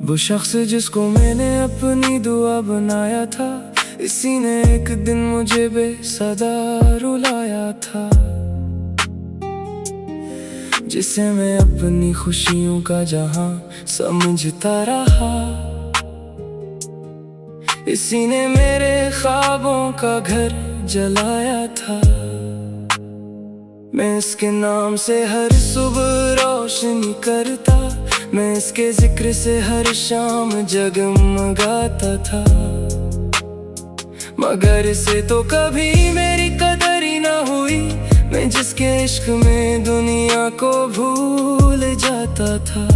वो शख्स जिसको मैंने अपनी दुआ बनाया था, इसी ने एक दिन मुझे बेसदा रुलाया था। जिसे मैं अपनी खुशियों का जहां समझता रहा, इसी ने मेरे ख्वाबों का घर जलाया था। मैं इसके नाम से हर सुबह रोशनी करता, मैं इसके जिक्र से हर शाम जगमगाता था। मगर इसे तो कभी मेरी कदर ही ना हुई, मैं जिसके इश्क में दुनिया को भूल जाता था।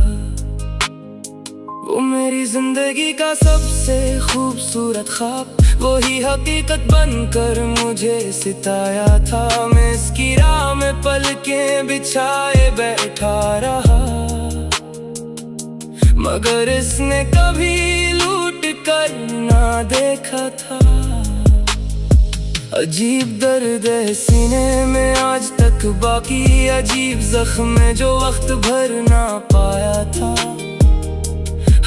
वो मेरी जिंदगी का सबसे खूबसूरत ख्वाब, वही हकीकत बनकर मुझे सिताया था। मैं इसकी राह में पलकें बिछाए बैठा रहा, मगर इसने कभी लूट कर ना देखा था। अजीब दर्द है सीने में आज तक बाकी, अजीब जख्म है जो वक्त भर ना पाया था।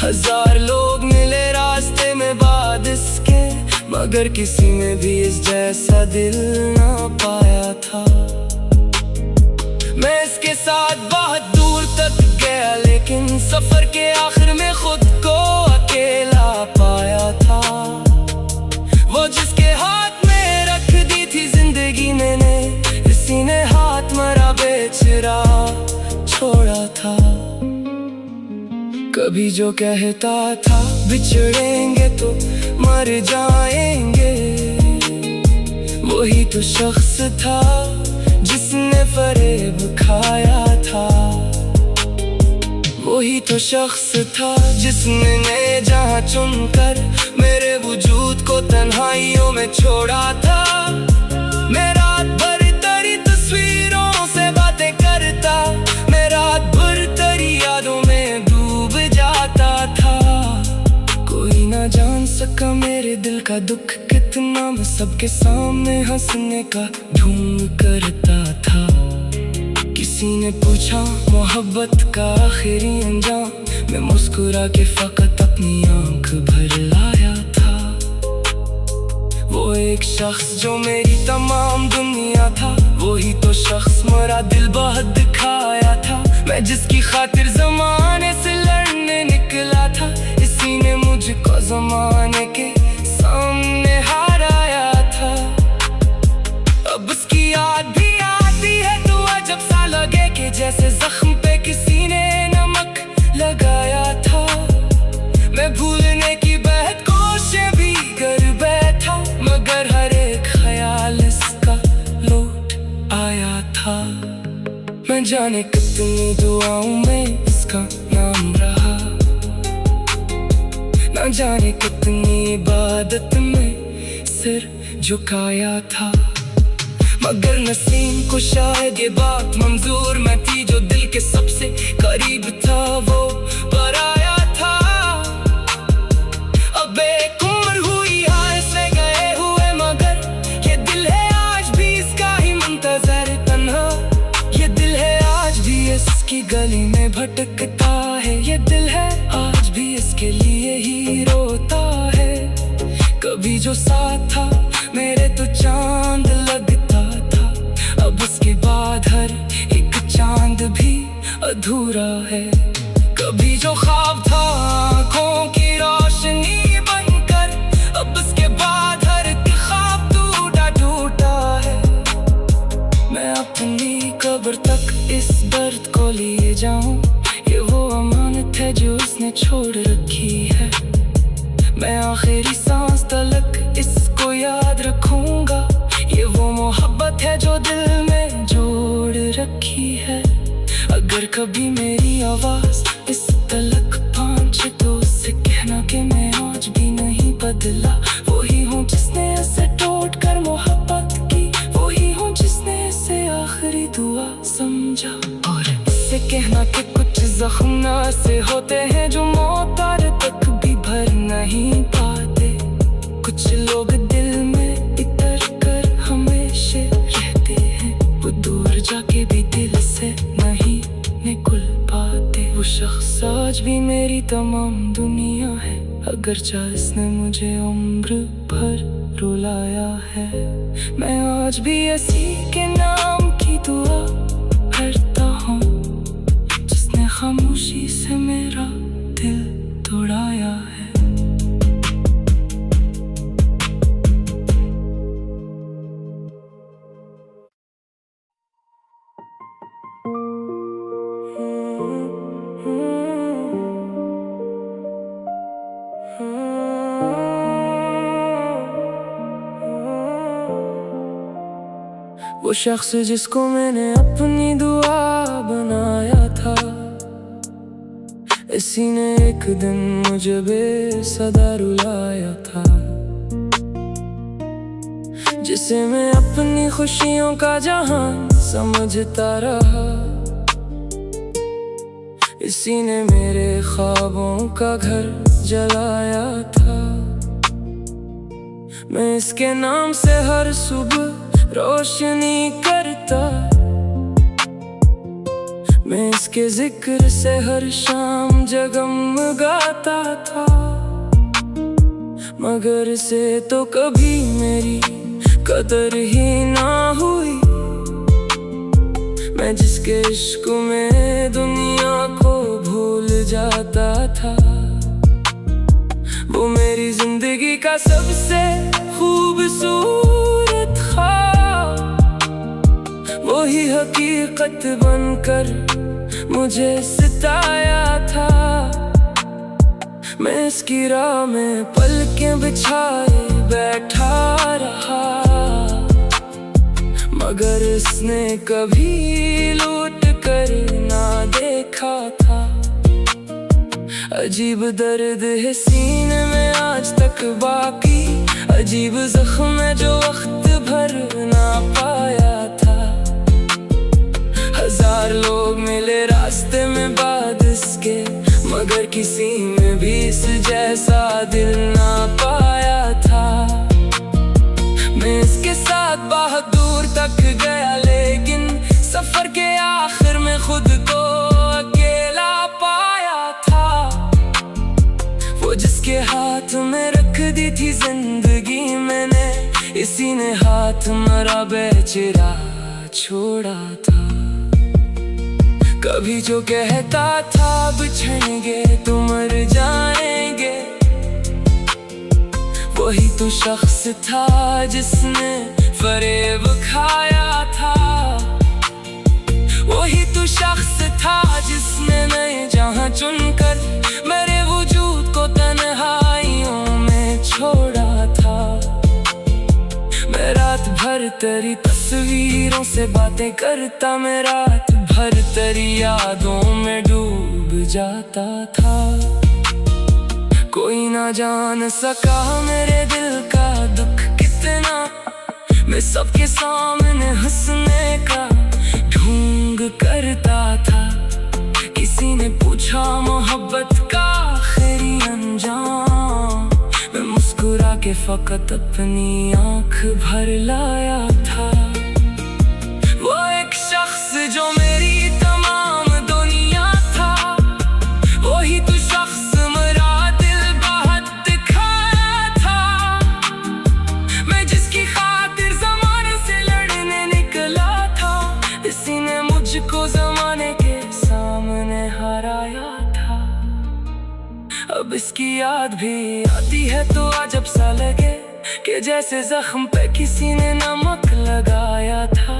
हजार लोग मिले रास्ते में बाद इसके, मगर किसी ने भी इस जैसा दिल ना पाया था। मैं इसके साथ बहुत दूर तक गया, लेकिन सफर के आखिर में खुद को अकेला पाया था। वो जिसके हाथ में रख दी थी जिंदगी मैंने, इसी ने हाथ मरा बेचरा छोड़ा था। कभी जो कहता था बिछड़ेंगे तो मर जाएंगे, वही तो शख्स था जिसने फरेब खाया था। वही तो शख्स था जिसने जहां चुनकर मेरे वजूद को तन्हाइयों में छोड़ा था। मैं रात भर तेरी तस्वीरों से बातें करता, मैं रात भर तेरी यादों में डूब जाता था। कोई ना जान सका मेरे दिल का दुख कितना, मैं सबके सामने हंसने का ढोंग करता था। किसी ने पूछा मोहब्बत का आखिरी अंजाम, मैं मुस्कुरा के फकत अपनी आंख भर लाया था। वो एक शख्स जो मेरी तमाम दुनिया था, वही तो शख्स मेरा दिल बहुत दिखाया था। मैं जिसकी खातिर जमाने से लड़ने निकला था, इसी ने मुझको जमाने के सामने हराया था। अब उसकी याद भी आती है तो अजब सा लगे कि जैसे जख्म पे किसी ने नमक लगाया था। मैं भूलने की बेहद कोशिश भी कर बैठा, मगर हर एक ख्याल इसका लौट आया था। मैं जाने कितनी दुआओं में इसका नाम रहा, न जाने कितनी इबादत में सिर झुकाया था। मगर नसीम को शायद ये बात मंजूर न थी, जो दिल के सबसे करीब था वो पराया था। अब एक उम्र हुई हाय से गए हुए, मगर ये दिल है आज भी इसका ही मुंतजर तन्हा। ये दिल है आज भी इसकी गली में भटकता है, ये दिल है आज भी इसके लिए ही रोता है। कभी जो साथ था मेरे तो चांद लगता था, अब उसके बाद हर एक चांद भी अधूरा है। कभी जो ख्वाब था आँखों की रोशनी बनकर, अब उसके बाद हर एक ख्वाब टूटा टूटा है। मैं अपनी कब्र तक इस दर्द को लिए जाऊं, ये वो अमानत है जो उसने छोड़ रखी है। मैं आखिरी सांस तलक इसको याद रखूंगा, ये वो मोहब्बत है जो दिल में जोड़ रखी है। अगर कभी मेरी आवाज इस तलक पहुंचे तो उससे कहना कि मैं आज भी नहीं बदला। वही हूँ जिसने इसे तोड़ कर मोहब्बत की, वही हूँ जिसने इसे आखिरी दुआ समझा। और इससे कहना कि कुछ जख्म ऐसे होते हैं जो मौत तक भी भर नहीं पाते। कुछ लोग दिल में इतर कर हमेशा रहते हैं, वो दूर जाके भी दिल से नहीं निकल पाते। वो शख्स आज भी मेरी तमाम दुनिया है, अगर चाहे इसने मुझे उम्र भर रुलाया है। मैं आज भी इसी के नाम की दुआ करता हूँ, जिसने खामोशी से मेरा दिल तोड़ाया है। वो शख्स जिसको मैंने अपनी दुआ बनाया था, इसी ने एक दिन मुझे बेसदा रुलाया था। जिसे मैं अपनी खुशियों का जहान समझता रहा, इसी ने मेरे ख्वाबों का घर जलाया था। मैं इसके नाम से हर सुबह रोशनी करता, मैं इसके जिक्र से हर शाम जगमगाता था। मगर इसे तो कभी मेरी कदर ही ना हुई। मैं जिसके इश्क में दुनिया को भूल जाता था, वो मेरी जिंदगी का सबसे खूबसूरत ख्वाब वही हकीकत बनकर मुझे सताया था। मैं इसकी राह में पलकें बिछाए बैठा रहा, मगर इसने कभी लौट कर ना देखा था। अजीब दर्द है सीने में आज तक बाकी, अजीब जख्म है जो वक्त भर ना पाया था। हजार लोग मिले रास्ते में बाद इसके, मगर किसी में भी इस जैसा दिल ना पाया था। मैं इसके साथ बहुत दूर तक गया, लेकिन सफर के आखिर में खुद को अकेला पाया था। वो जिसके हाथ में रख दी थी जिंदगी मैंने, इसी ने हाथ मेरा बेचैरा छोड़ा था। कभी जो कहता था बिछड़ेंगे तो मर जाएंगे, वही तो शख्स था जिसने फरेब खाया था। वही तो शख्स था जिसने नए जहां चुनकर मेरे वजूद को तन्हाइयों में छोड़ा था। मैं रात भर तेरी तस्वीरों से बातें करता, मैं रात भर तेरी यादों में डूब जाता था। कोई ना जान सका मेरे दिल का दुख कितना, मैं सबके सामने हंसने का ढोंग करता था। किसी ने पूछा मोहब्बत का आखिरी अंजाम, मैं मुस्कुरा के फकत अपनी आंख भर लाया था। वो एक शख्स जो मेरी तमाम दुनिया था, वही तो शख्स मेरा दिल बहुत दिखाया था। मैं जिसकी खातिर जमाने से लड़ने निकला था, इसी ने मुझको जमाने के सामने हराया था। अब इसकी याद भी आती है तो अजब सा लगे, कि जैसे जख्म पे किसी ने नमक लगाया था।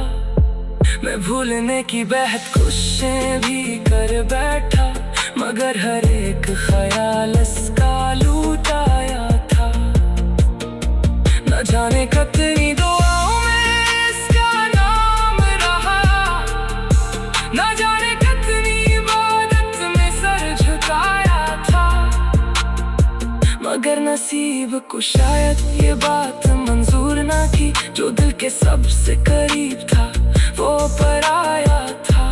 मैं भूलने की बेहद कोशिशें भी कर बैठा, मगर हर एक ख्याल इसका लूटाया था। न जाने कितनी दुआओं में इसका नाम रहा, न जाने कितनी इबादत में सर झुकाया था। मगर नसीब को शायद ये बात मंजूर ना थी, जो दिल के सबसे करीब था वो पराया था।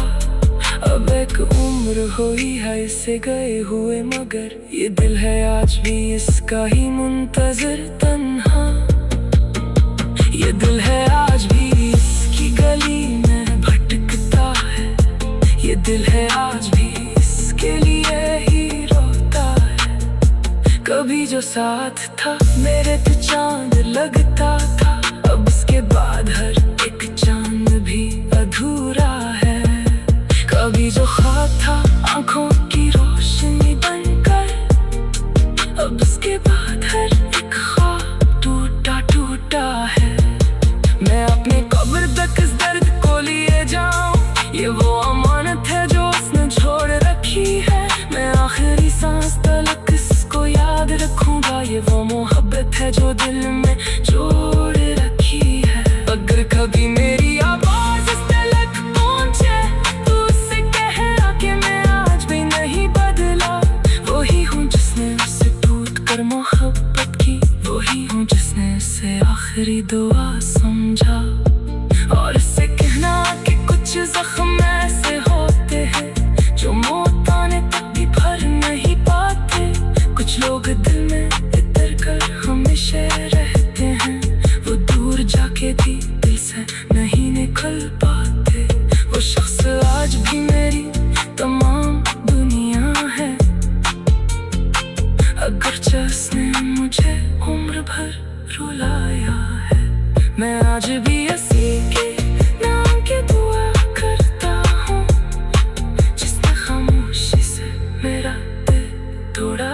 अब एक उम्र हुई है इसे गए हुए, मगर ये दिल है आज भी इसका ही मुंतजर तन्हा। ये दिल है आज भी इसकी गली में भटकता है, ये दिल है आज भी इसके लिए जो साथ था मेरे तो चांद लगता था। अब उसके बाद हर एक चांद भी अधूरा है। कभी जो ख्वाब था आंखों की रोशनी बनकर, अब उसके बाद हर एक ख्वाब टूटा टूटा है। मैं अपने कब्र तक इस दर्द को लिए जाऊं, ये वो अमानत है जो उसने छोड़ रखी है। मैं आखिरी सांस तलक इसको याद रखूंगा, ये वो मोहब्बत है जो दिल में जोड़ रखी है। अगर कभी मेरी आवाज इस तलक पहुंचे तो उससे कहना कि मैं आज भी नहीं बदला। वही हूँ जिसने उससे टूट कर मोहब्बत की, वही हूँ जिसने उसे आखिरी दुआ समझा। और इससे कहना कि कुछ जख्म ऐसे होते हैं जो मौत आने तक भी भर नहीं पाते। कुछ लोग दिल में इतर कर हमेशा रहते हैं, वो दूर जाके भी दिल से नहीं निकल पाते। वो शख्स आज भी मेरी तमाम दुनिया है, अगरचे उसने मुझे उम्र भर रुलाया है। मैं आज भी उसी के नाम की दुआ करता हूँ, जिसने खामोशी से मेरा दिल तोड़ा।